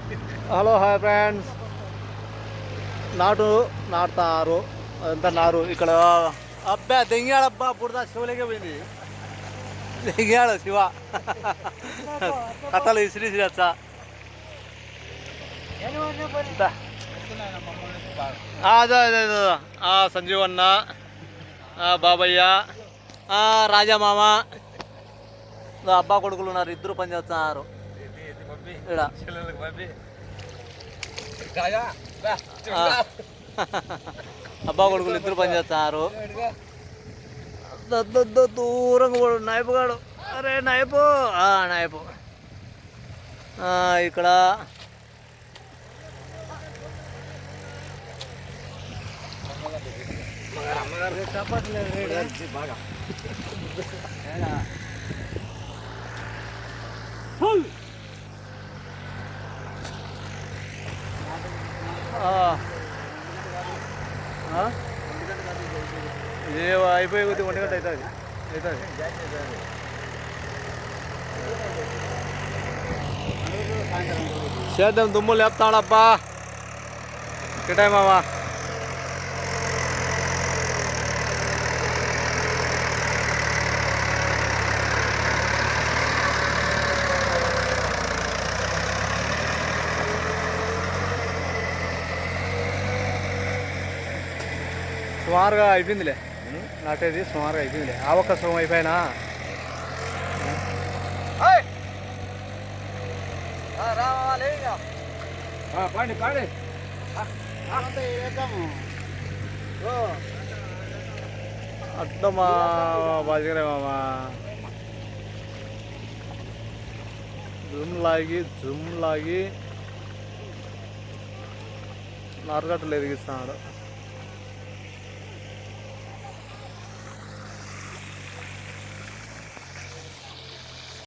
Hello hi friends. నాటుతారు అదంతా నారు ఇక్కడ. అబ్బా దెంగాడబ్బా బుడదా శివలేకే పోయింది. దెంగాడు శివ కథలు ఇసిరిసిరచ్చా. అదే అదే సంజీవ్ అన్న, బాబయ్య, రాజా మామ, అబ్బా కొడుకులు ఉన్నారు. ఇద్దరు పని చేస్తున్నారు ఇక్కడ. అబ్బా కొడుకులు ఇద్దరు పని చేస్తున్నారు. దూరంగా పోడు నాయపుగాడు. అరే నాయపు నాయపు ఇక్కడ బాగా ఇది అయిపోయి కొద్ది 1 గంట అవుతుంది. చేద్దాం. దుమ్ములు లేపుతాడబ్బా కిటాయి మామా. సుమారుగా అయిపోయిందిలే, నాటేది సుమారుగా అయిపోయిందిలే. ఆ ఒక్క సుఖం అయిపోయినా అట్టమా బాజిగరే మామా. జుమ్ లాగి నారుగట్టలు ఎదిగిస్తున్నాడు.